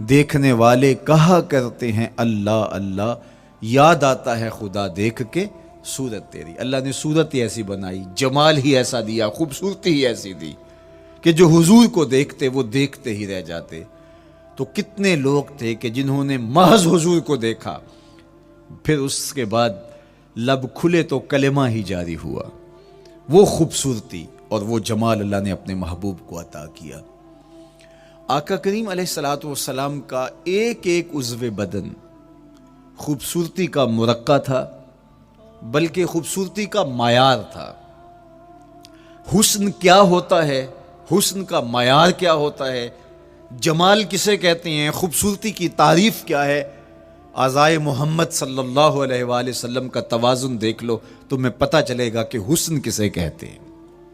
دیکھنے والے کہا کرتے ہیں اللہ اللہ، یاد آتا ہے خدا دیکھ کے صورت تیری۔ اللہ نے صورت ہی ایسی بنائی، جمال ہی ایسا دیا، خوبصورتی ہی ایسی دی کہ جو حضور کو دیکھتے وہ دیکھتے ہی رہ جاتے۔ تو کتنے لوگ تھے کہ جنہوں نے محض حضور کو دیکھا، پھر اس کے بعد لب کھلے تو کلمہ ہی جاری ہوا۔ وہ خوبصورتی اور وہ جمال اللہ نے اپنے محبوب کو عطا کیا۔ آقا کریم علیہ الصلوۃ والسلام کا ایک ایک عضو بدن خوبصورتی کا مرقع تھا، بلکہ خوبصورتی کا معیار تھا۔ حسن کیا ہوتا ہے، حسن کا معیار کیا ہوتا ہے، جمال کسے کہتے ہیں، خوبصورتی کی تعریف کیا ہے، اعضائے محمد صلی اللہ علیہ وآلہ وسلم کا توازن دیکھ لو تو میں پتہ چلے گا کہ حسن کسے کہتے ہیں۔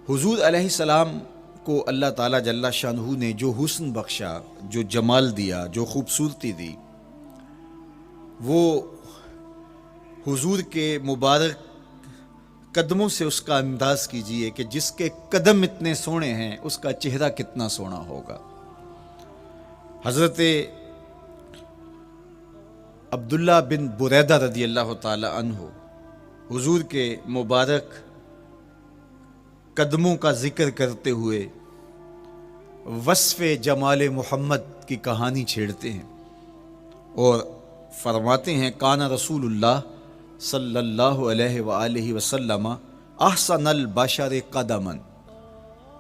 حضور علیہ السلام کو اللہ تعالیٰ جل شانہ نے جو حسن بخشا، جو جمال دیا، جو خوبصورتی دی، وہ حضور کے مبارک قدموں سے اس کا انداز کیجئے کہ جس کے قدم اتنے سونے ہیں اس کا چہرہ کتنا سونا ہوگا۔ حضرت عبداللہ بن بریدہ رضی اللہ تعالی عنہ حضور کے مبارک قدموں کا ذکر کرتے ہوئے وصف جمال محمد کی کہانی چھیڑتے ہیں اور فرماتے ہیں کان رسول اللہ صلی اللہ علیہ وآلہ وسلم احسن البشر قدما،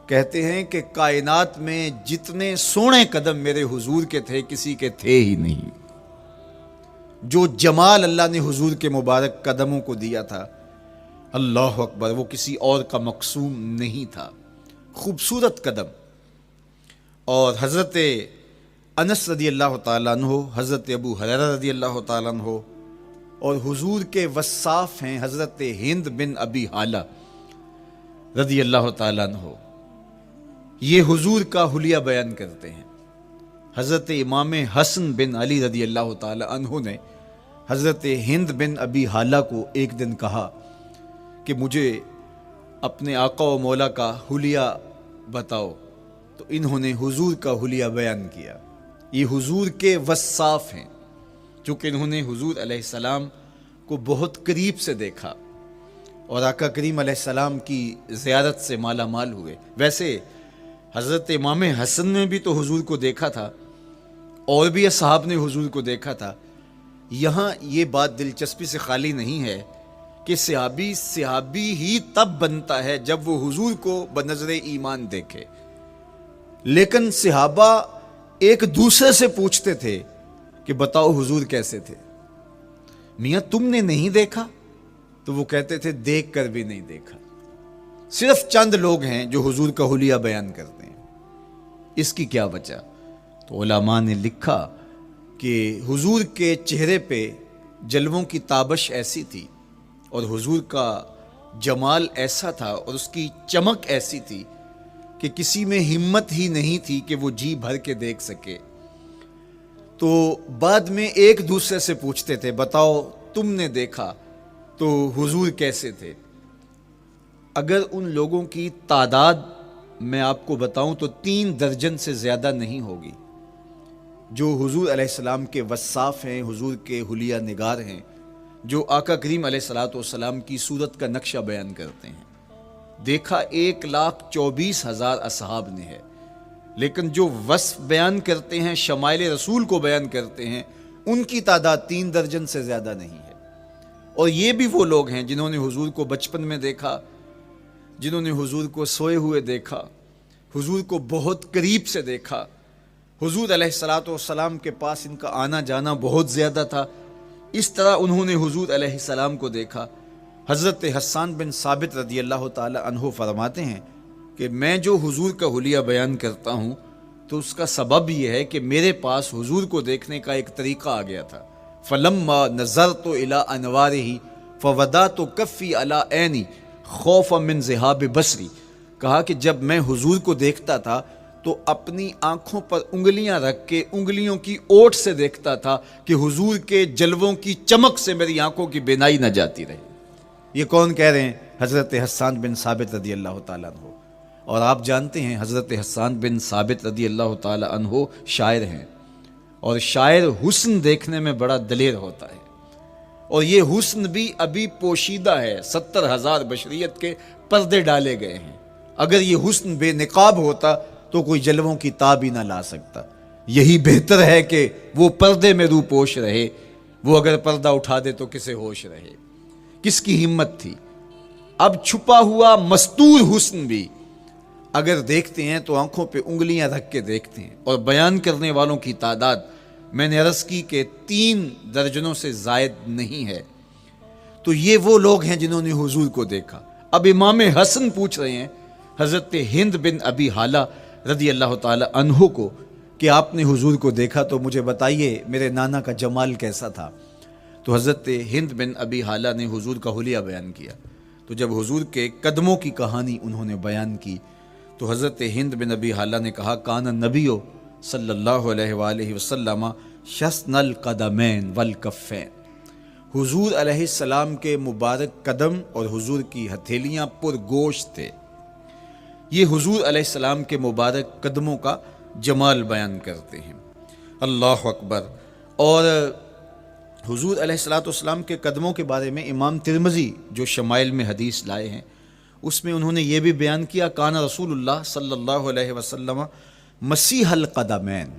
کہتے ہیں کہ کائنات میں جتنے سونے قدم میرے حضور کے تھے کسی کے تھے ہی نہیں۔ جو جمال اللہ نے حضور کے مبارک قدموں کو دیا تھا، اللہ اکبر، وہ کسی اور کا مقسوم نہیں تھا۔ خوبصورت قدم۔ اور حضرت انس رضی اللہ تعالیٰ عنہ، حضرت ابو ہریرہ رضی اللہ تعالیٰ عنہ اور حضور کے وصاف ہیں حضرت ہند بن ابی حالہ رضی اللہ تعالیٰ عنہ، یہ حضور کا حلیہ بیان کرتے ہیں۔ حضرت امام حسن بن علی رضی اللہ تعالی عنہ نے حضرت ہند بن ابی حالہ کو ایک دن کہا کہ مجھے اپنے آقا و مولا کا حلیہ بتاؤ، تو انہوں نے حضور کا حلیہ بیان کیا۔ یہ حضور کے وصاف ہیں، چونکہ انہوں نے حضور علیہ السلام کو بہت قریب سے دیکھا اور آقا کریم علیہ السلام کی زیارت سے مالا مال ہوئے۔ ویسے حضرت امام حسن نے بھی تو حضور کو دیکھا تھا، اور بھی اصحاب نے حضور کو دیکھا تھا۔ یہاں یہ بات دلچسپی سے خالی نہیں ہے کہ صحابی ہی تب بنتا ہے جب وہ حضور کو بنظر ایمان دیکھے، لیکن صحابہ ایک دوسرے سے پوچھتے تھے کہ بتاؤ حضور کیسے تھے، میاں تم نے نہیں دیکھا؟ تو وہ کہتے تھے دیکھ کر بھی نہیں دیکھا۔ صرف چند لوگ ہیں جو حضور کا حلیہ بیان کرتے ہیں۔ اس کی کیا وجہ؟ تو علماء نے لکھا کہ حضور کے چہرے پہ جلووں کی تابش ایسی تھی اور حضور کا جمال ایسا تھا اور اس کی چمک ایسی تھی کہ کسی میں ہمت ہی نہیں تھی کہ وہ جی بھر کے دیکھ سکے۔ تو بعد میں ایک دوسرے سے پوچھتے تھے بتاؤ تم نے دیکھا تو حضور کیسے تھے؟ اگر ان لوگوں کی تعداد میں آپ کو بتاؤں تو 3 درجن سے زیادہ نہیں ہوگی جو حضور علیہ السلام کے وصاف ہیں، حضور کے حلیہ نگار ہیں، جو آقا کریم علیہ الصلوۃ والسلام کی صورت کا نقشہ بیان کرتے ہیں۔ دیکھا 1,24,000 اصحاب نے ہے، لیکن جو وصف بیان کرتے ہیں، شمائل رسول کو بیان کرتے ہیں، ان کی تعداد 3 درجن سے زیادہ نہیں ہے۔ اور یہ بھی وہ لوگ ہیں جنہوں نے حضور کو بچپن میں دیکھا، جنہوں نے حضور کو سوئے ہوئے دیکھا، حضور کو بہت قریب سے دیکھا۔ حضور علیہ الصلوۃ والسلام کے پاس ان کا آنا جانا بہت زیادہ تھا، اس طرح انہوں نے حضور علیہ السلام کو دیکھا۔ حضرت حسان بن ثابت رضی اللہ تعالی عنہ فرماتے ہیں کہ میں جو حضور کا حلیہ بیان کرتا ہوں تو اس کا سبب یہ ہے کہ میرے پاس حضور کو دیکھنے کا ایک طریقہ آ گیا تھا۔ فلما نظرت الی انوارہ فودعت کفی علی عینی خوفا من ذہاب بصری، کہا کہ جب میں حضور کو دیکھتا تھا تو اپنی آنکھوں پر انگلیاں رکھ کے انگلیوں کی اوٹ سے دیکھتا تھا کہ حضور کے جلووں کی چمک سے میری آنکھوں کی بینائی نہ جاتی رہے۔ یہ کون کہہ رہے ہیں؟ حضرت حسان بن ثابت رضی اللہ تعالیٰ عنہ۔ اور آپ جانتے ہیں حضرت حسان بن ثابت رضی اللہ تعالیٰ عنہ شاعر ہیں، اور شاعر حسن دیکھنے میں بڑا دلیر ہوتا ہے، اور یہ حسن بھی ابھی پوشیدہ ہے، 70,000 بشریت کے پردے ڈالے گئے ہیں۔ اگر یہ حسن بے نقاب ہوتا تو کوئی جلووں کی تاب ہی نہ لا سکتا۔ یہی بہتر ہے کہ وہ پردے میں رو پوش رہے، وہ اگر پردہ اٹھا دے تو کسے ہوش رہے۔ کس کی ہمت تھی؟ اب چھپا ہوا مستور حسن بھی اگر دیکھتے ہیں تو آنکھوں پہ انگلیاں رکھ کے دیکھتے ہیں، اور بیان کرنے والوں کی تعداد میں نے عرض کی کہ 3 درجنوں سے زائد نہیں ہے۔ تو یہ وہ لوگ ہیں جنہوں نے حضور کو دیکھا۔ اب امام حسن پوچھ رہے ہیں حضرت ہند بن ابی حالہ رضی اللہ تعالی عنہ کو کہ آپ نے حضور کو دیکھا تو مجھے بتائیے میرے نانا کا جمال کیسا تھا۔ تو حضرت ہند بن ابی حالہ نے حضور کا حلیہ بیان کیا۔ تو جب حضور کے قدموں کی کہانی انہوں نے بیان کی تو حضرت ہند بن ابی حالہ نے کہا کان النبیو صلی اللہ علیہ وآلہ وسلم شسن القدمین والکفین، حضور علیہ السلام کے مبارک قدم اور حضور کی ہتھیلیاں پر گوشت تھے۔ یہ حضور علیہ السلام کے مبارک قدموں کا جمال بیان کرتے ہیں۔ اللہ اکبر۔ اور حضور علیہ السلام کے قدموں کے بارے میں امام ترمذی جو شمائل میں حدیث لائے ہیں اس میں انہوں نے یہ بھی بیان کیا کان رسول اللہ صلی اللہ علیہ وسلم مسیح القدمین،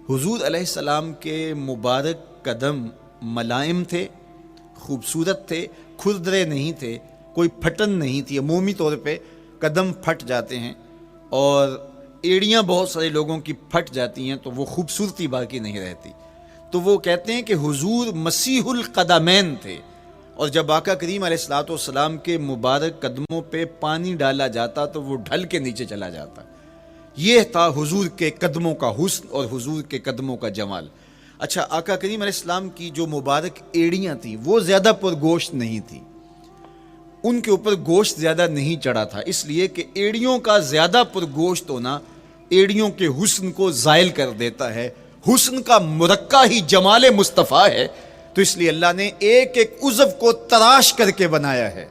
حضور علیہ السلام کے مبارک قدم ملائم تھے، خوبصورت تھے، کھردرے نہیں تھے، کوئی پھٹن نہیں تھی۔ عمومی طور پہ قدم پھٹ جاتے ہیں اور ایڑیاں بہت سارے لوگوں کی پھٹ جاتی ہیں تو وہ خوبصورتی باقی نہیں رہتی۔ تو وہ کہتے ہیں کہ حضور مسیح القدمین تھے، اور جب آقا کریم علیہ السلام کے مبارک قدموں پہ پانی ڈالا جاتا تو وہ ڈھل کے نیچے چلا جاتا۔ یہ تھا حضور کے قدموں کا حسن اور حضور کے قدموں کا جمال۔ اچھا، آقا کریم علیہ السلام کی جو مبارک ایڑیاں تھیں وہ زیادہ پر گوشت نہیں تھی، ان کے اوپر گوشت زیادہ نہیں چڑھا تھا، اس لیے کہ ایڑیوں کا زیادہ پر گوشت ہونا ایڑیوں کے حسن کو زائل کر دیتا ہے۔ حسن کا مرقع ہی جمال مصطفیٰ ہے، تو اس لیے اللہ نے ایک ایک عضو کو تراش کر کے بنایا ہے،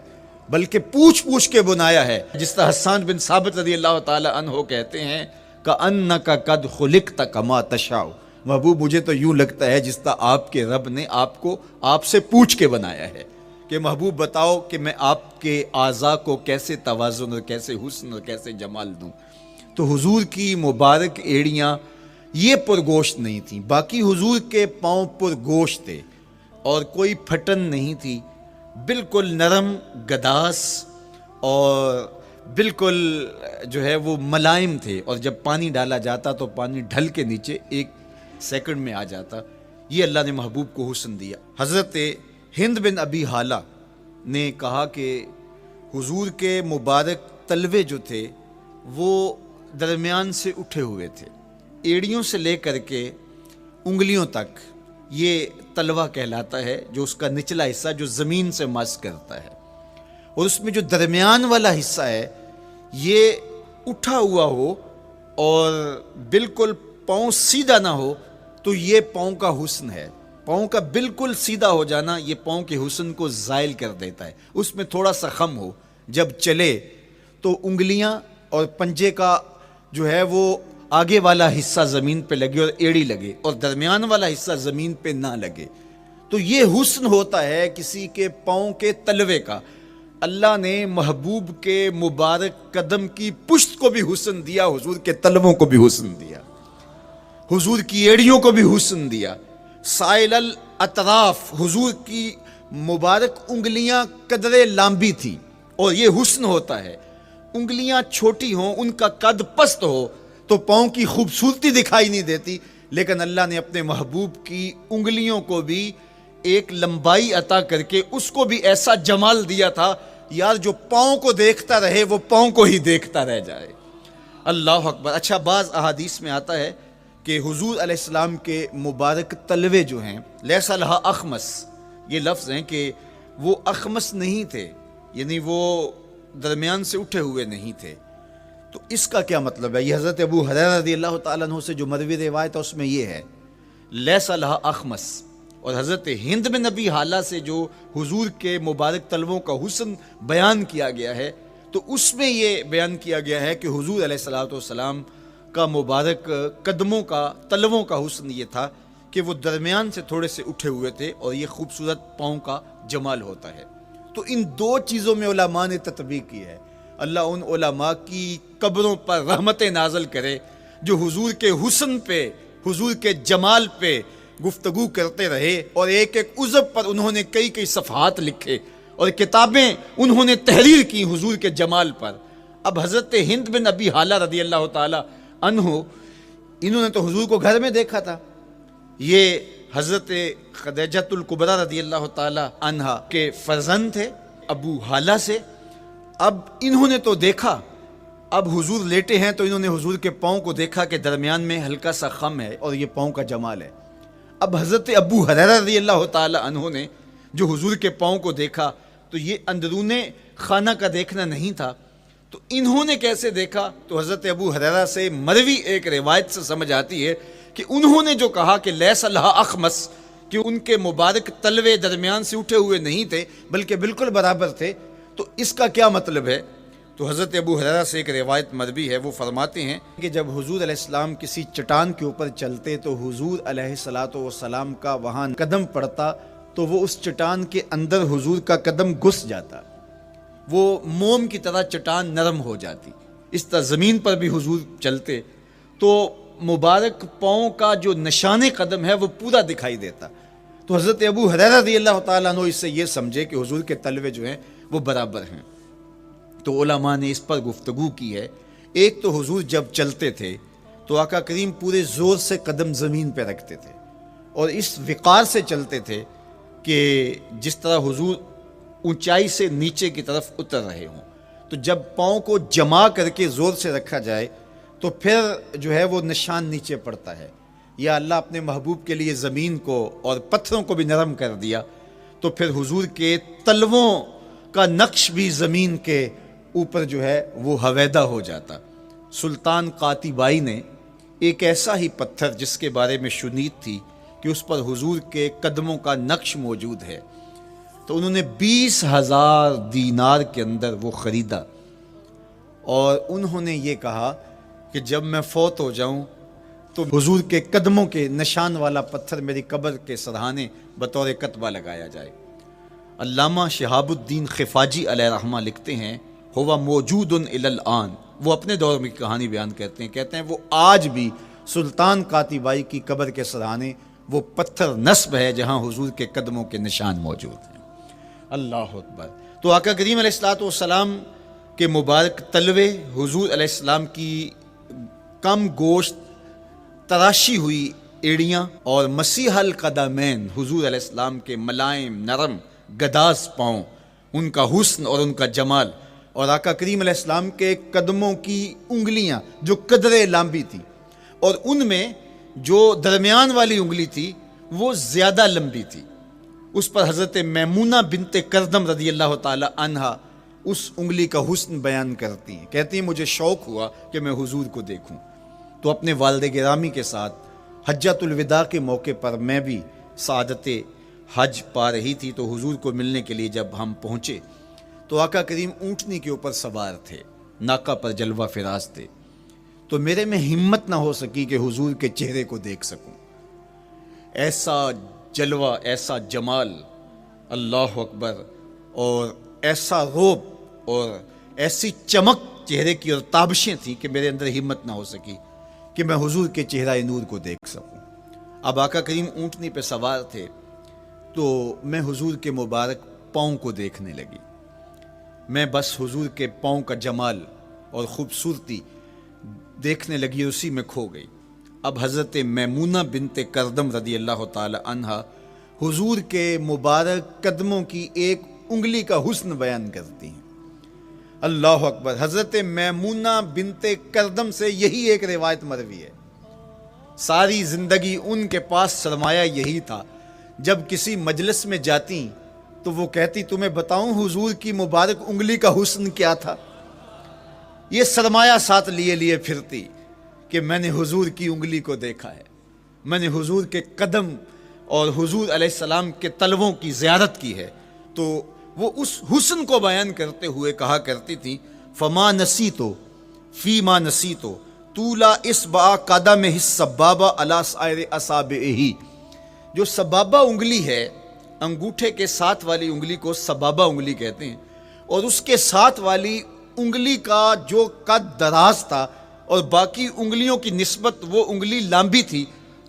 بلکہ پوچھ پوچھ کے بنایا ہے۔ جس طرح حسان بن ثابت رضی اللہ تعالی عنہ کہتے ہیں کَأَنَّكَ قَدْ خُلِقْتَ كَمَا تَشَاءُ، محبوب مجھے تو یوں لگتا ہے جس طرح آپ کے رب نے آپ کو آپ سے پوچھ کے بنایا ہے کہ محبوب بتاؤ کہ میں آپ کے اعضاء کو کیسے توازن اور کیسے حسن اور کیسے جمال دوں۔ تو حضور کی مبارک ایڑیاں یہ پرگوشت نہیں تھیں، باقی حضور کے پاؤں پرگوشت تھے اور کوئی پھٹن نہیں تھی، بالکل نرم گداس اور بالکل جو ہے وہ ملائم تھے، اور جب پانی ڈالا جاتا تو پانی ڈھل کے نیچے 1 سیکنڈ میں آ جاتا۔ یہ اللہ نے محبوب کو حسن دیا۔ حضرت ہند بن ابی حالہ نے کہا کہ حضور کے مبارک تلوے جو تھے وہ درمیان سے اٹھے ہوئے تھے، ایڑیوں سے لے کر کے انگلیوں تک یہ تلوہ کہلاتا ہے، جو اس کا نچلا حصہ جو زمین سے مس کرتا ہے، اور اس میں جو درمیان والا حصہ ہے یہ اٹھا ہوا ہو اور بالکل پاؤں سیدھا نہ ہو تو یہ پاؤں کا حسن ہے۔ پاؤں کا بالکل سیدھا ہو جانا یہ پاؤں کے حسن کو زائل کر دیتا ہے۔ اس میں تھوڑا سا خم ہو، جب چلے تو انگلیاں اور پنجے کا جو ہے وہ آگے والا حصہ زمین پہ لگے اور ایڑی لگے، اور درمیان والا حصہ زمین پہ نہ لگے، تو یہ حسن ہوتا ہے کسی کے پاؤں کے تلوے کا۔ اللہ نے محبوب کے مبارک قدم کی پشت کو بھی حسن دیا، حضور کے تلووں کو بھی حسن دیا، حضور کی ایڑیوں کو بھی حسن دیا۔ سائل الاطراف، حضور کی مبارک انگلیاں قدرے لامبی تھی، اور یہ حسن ہوتا ہے۔ انگلیاں چھوٹی ہوں، ان کا قد پست ہو تو پاؤں کی خوبصورتی دکھائی نہیں دیتی، لیکن اللہ نے اپنے محبوب کی انگلیوں کو بھی ایک لمبائی عطا کر کے اس کو بھی ایسا جمال دیا تھا، یار جو پاؤں کو دیکھتا رہے وہ پاؤں کو ہی دیکھتا رہ جائے۔ اللہ اکبر۔ اچھا، بعض احادیث میں آتا ہے کہ حضور علیہ السلام کے مبارک تلوے جو ہیں لیس لہا اخمس، یہ لفظ ہیں کہ وہ اخمس نہیں تھے، یعنی وہ درمیان سے اٹھے ہوئے نہیں تھے۔ تو اس کا کیا مطلب ہے؟ یہ حضرت ابو ہریرہ رضی اللہ تعالیٰ عنہ سے جو مروی روایت ہے اس میں یہ ہے لیس لہا اخمس، اور حضرت ہند بن ابی حالہ سے جو حضور کے مبارک تلووں کا حسن بیان کیا گیا ہے تو اس میں یہ بیان کیا گیا ہے کہ حضور علیہ الصلوۃ والسلام کا مبارک قدموں کا تلووں کا حسن یہ تھا کہ وہ درمیان سے تھوڑے سے اٹھے ہوئے تھے اور یہ خوبصورت پاؤں کا جمال ہوتا ہے۔ تو ان دو چیزوں میں علماء نے تطبیق کی ہے۔ اللہ ان علماء کی قبروں پر رحمت نازل کرے جو حضور کے حسن پہ، حضور کے جمال پہ گفتگو کرتے رہے، اور ایک ایک عضو پر انہوں نے کئی کئی صفحات لکھے اور کتابیں انہوں نے تحریر کی حضور کے جمال پر۔ اب حضرت ہند بن ابی حالہ رضی اللہ تعالی عنہ، انہوں نے تو حضور کو گھر میں دیکھا تھا، یہ حضرت خدیجۃ الکبریٰ رضی اللہ تعالی عنہا کے فرزند تھے ابو حالہ سے۔ اب انہوں نے تو دیکھا، اب حضور لیٹے ہیں تو انہوں نے حضور کے پاؤں کو دیکھا کہ درمیان میں ہلکا سا خم ہے اور یہ پاؤں کا جمال ہے۔ اب حضرت ابو ہریرہ رضی اللہ تعالی عنہ نے جو حضور کے پاؤں کو دیکھا تو یہ اندرون خانہ کا دیکھنا نہیں تھا، تو انہوں نے کیسے دیکھا؟ تو حضرت ابو ہریرہ سے مروی ایک روایت سے سمجھ آتی ہے کہ انہوں نے جو کہا کہ لیس لہا اخمس، کہ ان کے مبارک تلوے درمیان سے اٹھے ہوئے نہیں تھے بلکہ بالکل برابر تھے، تو اس کا کیا مطلب ہے؟ تو حضرت ابو ہریرہ سے ایک روایت مروی ہے، وہ فرماتے ہیں کہ جب حضور علیہ السلام کسی چٹان کے اوپر چلتے تو حضور علیہ السلام کا وہاں قدم پڑتا تو وہ اس چٹان کے اندر حضور کا قدم گھس جاتا، وہ موم کی طرح چٹان نرم ہو جاتی۔ اس طرح زمین پر بھی حضور چلتے تو مبارک پاؤں کا جو نشان قدم ہے وہ پورا دکھائی دیتا۔ تو حضرت ابو ہریرہ رضی اللہ تعالیٰ عنہ اس سے یہ سمجھے کہ حضور کے تلوے جو ہیں وہ برابر ہیں۔ تو علماء نے اس پر گفتگو کی ہے۔ ایک تو حضور جب چلتے تھے تو آقا کریم پورے زور سے قدم زمین پہ رکھتے تھے اور اس وقار سے چلتے تھے کہ جس طرح حضور اونچائی سے نیچے کی طرف اتر رہے ہوں۔ تو جب پاؤں کو جما کر کے زور سے رکھا جائے تو پھر جو ہے وہ نشان نیچے پڑتا ہے۔ یا اللہ اپنے محبوب کے لیے زمین کو اور پتھروں کو بھی نرم کر دیا تو پھر حضور کے تلووں کا نقش بھی زمین کے اوپر جو ہے وہ حویدہ ہو جاتا۔ سلطان قاتیبائی نے ایک ایسا ہی پتھر جس کے بارے میں شنید تھی کہ اس پر حضور کے قدموں کا نقش موجود ہے، تو انہوں نے 20,000 دینار کے اندر وہ خریدا اور انہوں نے یہ کہا کہ جب میں فوت ہو جاؤں تو حضور کے قدموں کے نشان والا پتھر میری قبر کے سرہانے بطور کتبہ لگایا جائے۔ علامہ شہاب الدین خفاجی علیہ رحمہ لکھتے ہیں ہوا موجود الی الآن، وہ اپنے دور میں کہانی بیان کرتے ہیں وہ آج بھی سلطان قاتیبائی کی قبر کے سرہانے وہ پتھر نصب ہے جہاں حضور کے قدموں کے نشان موجود ہیں۔ اللہ اکبر۔ تو آقا کریم علیہ السلام کے مبارک تلوے، حضور علیہ السلام کی کم گوشت تراشی ہوئی ایڑیاں اور مسیح القدمین، حضور علیہ السلام کے ملائم نرم گداز پاؤں، ان کا حسن اور ان کا جمال، اور آقا کریم علیہ السلام کے قدموں کی انگلیاں جو قدرے لمبی تھی اور ان میں جو درمیان والی انگلی تھی وہ زیادہ لمبی تھی، اس پر حضرت میمونہ بنت کردم رضی اللہ تعالی عنہا اس انگلی کا حسن بیان کرتی ہیں، کہتی ہیں مجھے شوق ہوا کہ میں حضور کو دیکھوں، تو اپنے والد گرامی کے ساتھ حجۃ الوداع کے موقع پر میں بھی سعادت حج پا رہی تھی، تو حضور کو ملنے کے لیے جب ہم پہنچے تو آقا کریم اونٹنی کے اوپر سوار تھے، ناقہ پر جلوہ فراز تھے، تو میرے میں ہمت نہ ہو سکی کہ حضور کے چہرے کو دیکھ سکوں۔ ایسا جلوہ، ایسا جمال، اللہ اکبر، اور ایسا روب اور ایسی چمک چہرے کی اور تابشیں تھیں کہ میرے اندر ہمت نہ ہو سکی کہ میں حضور کے چہرہ نور کو دیکھ سکوں۔ اب آقا کریم اونٹنی پہ سوار تھے تو میں حضور کے مبارک پاؤں کو دیکھنے لگی، میں بس حضور کے پاؤں کا جمال اور خوبصورتی دیکھنے لگی، اسی میں کھو گئی۔ اب حضرت میمونہ بنت کردم رضی اللہ تعالی عنہا حضور کے مبارک قدموں کی ایک انگلی کا حسن بیان کرتی ہیں۔ اللہ اکبر۔ حضرت میمونہ بنت کردم سے یہی ایک روایت مروی ہے، ساری زندگی ان کے پاس سرمایہ یہی تھا، جب کسی مجلس میں جاتی تو وہ کہتی تمہیں بتاؤں حضور کی مبارک انگلی کا حسن کیا تھا، یہ سرمایہ ساتھ لیے پھرتی کہ میں نے حضور کی انگلی کو دیکھا ہے، میں نے حضور کے قدم اور حضور علیہ السلام کے تلووں کی زیارت کی ہے۔ تو وہ اس حسن کو بیان کرتے ہوئے کہا کرتی تھی فما نسیتو فی ما نسیتو طولا اصبع قدمہ السبابہ علی سائر اصابعہ، جو سبابہ انگلی ہے، انگوٹھے کے ساتھ والی انگلی کو سبابہ انگلی کہتے ہیں، اور اس کے ساتھ والی انگلی کا جو قد دراز تھا اور باقی انگلیوں کی نسبت وہ انگلی لمبی تھی،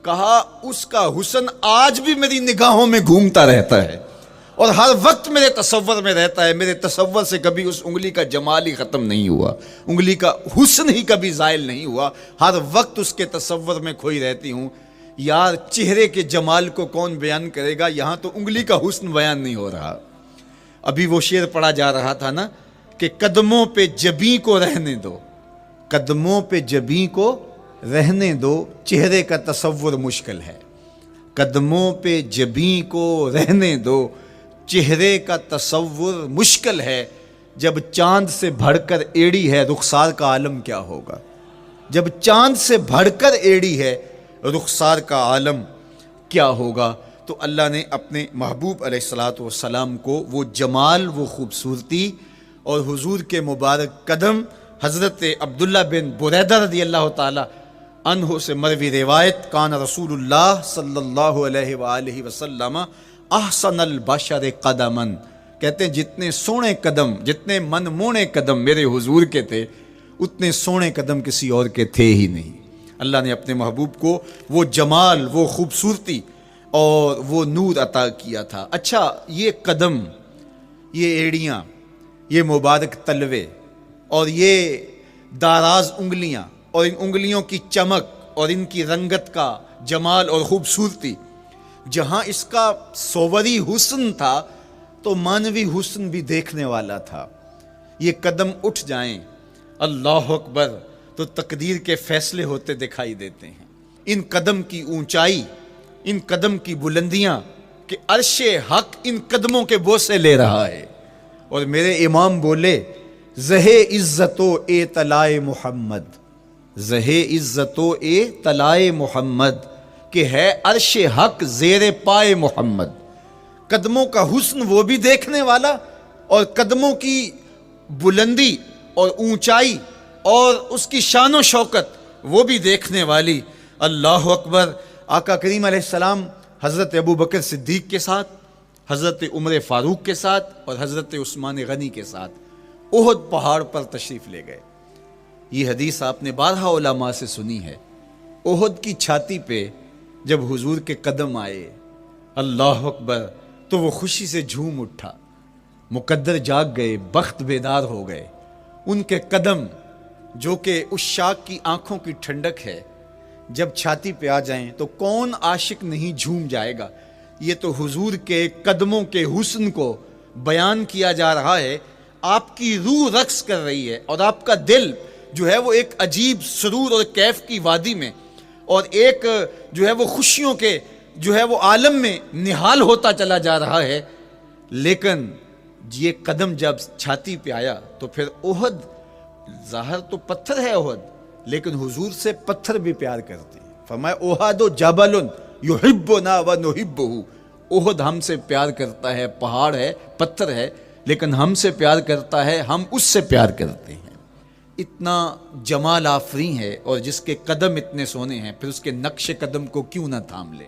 کہا اس کا حسن آج بھی میری نگاہوں میں گھومتا رہتا ہے اور ہر وقت میرے تصور میں رہتا ہے، میرے تصور سے کبھی اس انگلی کا جمال ہی ختم نہیں ہوا، انگلی کا حسن ہی کبھی زائل نہیں ہوا، ہر وقت اس کے تصور میں کھوئی رہتی ہوں۔ یار چہرے کے جمال کو کون بیان کرے گا، یہاں تو انگلی کا حسن بیان نہیں ہو رہا۔ ابھی وہ شعر پڑھا جا رہا تھا نا کہ قدموں پہ جبیں کو رہنے دو، قدموں پہ جبیں کو رہنے دو، چہرے کا تصور مشکل ہے، قدموں پہ جبیں کو رہنے دو، چہرے کا تصور مشکل ہے، جب چاند سے بڑھ کر ایڑی ہے رخسار کا عالم کیا ہوگا، جب چاند سے بڑھ کر ایڑی ہے رخسار کا عالم کیا ہوگا۔ تو اللہ نے اپنے محبوب علیہ الصلوۃ والسلام کو وہ جمال، وہ خوبصورتی اور حضور کے مبارک قدم، حضرت عبداللہ بن بریدہ رضی اللہ تعالی عنہ سے مروی روایت، کان رسول اللہ صلی اللہ علیہ وآلہ وسلم احسن البشر قدما، کہتے ہیں جتنے سونے قدم، جتنے من مونے قدم میرے حضور کے تھے، اتنے سونے قدم کسی اور کے تھے ہی نہیں۔ اللہ نے اپنے محبوب کو وہ جمال، وہ خوبصورتی اور وہ نور عطا کیا تھا۔ اچھا، یہ قدم، یہ ایڑیاں، یہ مبارک تلوے اور یہ داراز انگلیاں اور ان انگلیوں کی چمک اور ان کی رنگت کا جمال اور خوبصورتی، جہاں اس کا صوری حسن تھا تو مانوی حسن بھی دیکھنے والا تھا۔ یہ قدم اٹھ جائیں، اللہ اکبر، تو تقدیر کے فیصلے ہوتے دکھائی دیتے ہیں۔ ان قدم کی اونچائی، ان قدم کی بلندیاں کہ عرش حق ان قدموں کے بوسے لے رہا ہے۔ اور میرے امام بولے، زہ عزت و اے طلائے محمد، زہ عزت و اے طلائے محمد، کہ ہے عرش حق زیر پائے محمد۔ قدموں کا حسن وہ بھی دیکھنے والا اور قدموں کی بلندی اور اونچائی اور اس کی شان و شوکت وہ بھی دیکھنے والی۔ اللہ اکبر۔ آقا کریم علیہ السلام حضرت ابو بکر صدیق کے ساتھ، حضرت عمر فاروق کے ساتھ اور حضرت عثمان غنی کے ساتھ احد پہاڑ پر تشریف لے گئے۔ یہ حدیث آپ نے بارہا علماء سے سنی ہے۔ احد کی چھاتی پہ جب حضور کے قدم آئے، اللہ اکبر، تو وہ خوشی سے جھوم اٹھا، مقدر جاگ گئے، بخت بیدار ہو گئے۔ ان کے قدم جو کہ اس شاک کی آنکھوں کی ٹھنڈک ہے، جب چھاتی پہ آ جائیں تو کون عاشق نہیں جھوم جائے گا۔ یہ تو حضور کے قدموں کے حسن کو بیان کیا جا رہا ہے، آپ کی روح رقص کر رہی ہے اور آپ کا دل جو ہے وہ ایک عجیب سرور اور کیف کی وادی میں اور ایک جو ہے وہ خوشیوں کے جو ہے وہ عالم میں نہال ہوتا چلا جا رہا ہے۔ لیکن یہ قدم جب چھاتی پہ آیا تو پھر احد، ظاہر تو پتھر ہے احد، لیکن حضور سے پتھر بھی پیار کرتے ہیں۔ فرمایا احد جبل یحبنا ونحبہ، احد ہم سے پیار کرتا ہے، پہاڑ ہے، پتھر ہے، لیکن ہم سے پیار کرتا ہے، ہم اس سے پیار کرتے ہیں۔ اتنا جمال آفریں ہے اور جس کے قدم اتنے سونے ہیں، پھر اس کے نقش قدم کو کیوں نہ تھام لیں،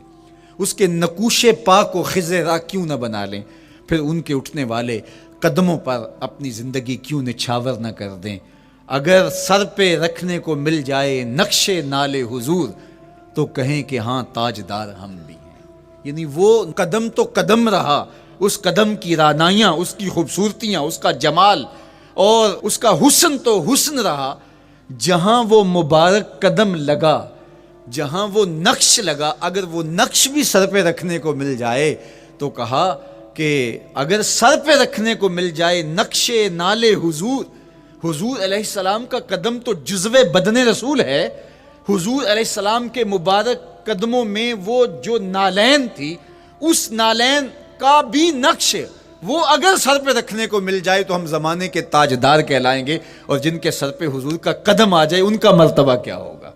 اس کے نقوش پا کو خضر راہ کیوں نہ بنا لیں، پھر ان کے اٹھنے والے قدموں پر اپنی زندگی کیوں نچھاور نہ کر دیں۔ اگر سر پہ رکھنے کو مل جائے نقش نال حضور تو کہیں کہ ہاں تاجدار ہم بھی ہیں۔ یعنی وہ قدم تو قدم رہا، اس قدم کی رعنائیاں، اس کی خوبصورتیاں، اس کا جمال اور اس کا حسن تو حسن رہا۔ جہاں وہ مبارک قدم لگا، جہاں وہ نقش لگا، اگر وہ نقش بھی سر پہ رکھنے کو مل جائے تو کہا کہ اگر سر پہ رکھنے کو مل جائے نقش نال حضور، حضور علیہ السلام کا قدم تو جزو بدن رسول ہے۔ حضور علیہ السلام کے مبارک قدموں میں وہ جو نالین تھی، اس نالین کا بھی نقش وہ اگر سر پہ رکھنے کو مل جائے تو ہم زمانے کے تاجدار کہلائیں گے، اور جن کے سر پہ حضور کا قدم آ جائے ان کا مرتبہ کیا ہوگا۔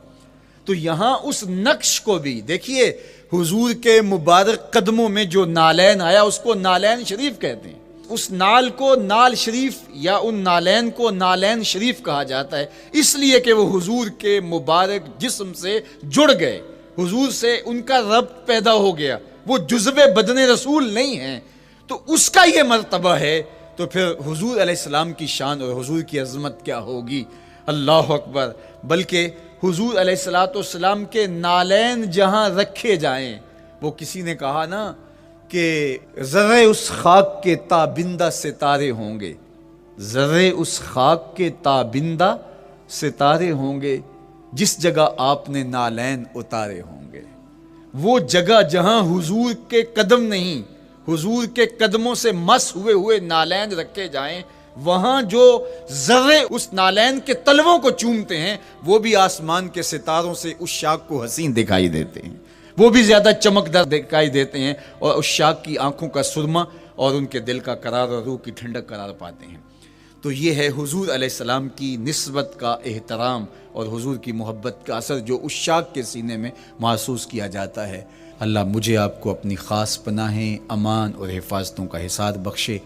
تو یہاں اس نقش کو بھی دیکھیے، حضور کے مبارک قدموں میں جو نالین آیا اس کو نالین شریف کہتے ہیں، اس نال کو نال شریف یا ان نالین کو نالین شریف کہا جاتا ہے، اس لیے کہ وہ حضور کے مبارک جسم سے جڑ گئے، حضور سے ان کا ربط پیدا ہو گیا، وہ جزو بدن رسول نہیں ہیں، تو اس کا یہ مرتبہ ہے، تو پھر حضور علیہ السلام کی شان اور حضور کی عظمت کیا ہوگی، اللہ اکبر۔ بلکہ حضور علیہ السلام کے نالین جہاں رکھے جائیں، وہ کسی نے کہا نا کہ ذرے اس خاک کے تابندہ ستارے ہوں گے، ذرے اس خاک کے تابندہ ستارے ہوں گے جس جگہ آپ نے نالین اتارے ہوں گے۔ وہ جگہ جہاں حضور کے قدم نہیں، حضور کے قدموں سے مس ہوئے نالین رکھے جائیں، وہاں جو ذرے اس نالین کے تلووں کو چومتے ہیں وہ بھی آسمان کے ستاروں سے اس شاخ کو حسین دکھائی دیتے ہیں، وہ بھی زیادہ چمکدار دکھائی دیتے ہیں، اور اس شاخ کی آنکھوں کا سرما اور ان کے دل کا قرار اور روح کی ٹھنڈک قرار پاتے ہیں۔ تو یہ ہے حضور علیہ السلام کی نسبت کا احترام اور حضور کی محبت کا اثر جو اس شاخ کے سینے میں محسوس کیا جاتا ہے۔ اللہ مجھے آپ کو اپنی خاص پناہیں، امان اور حفاظتوں کا حصاد بخشے۔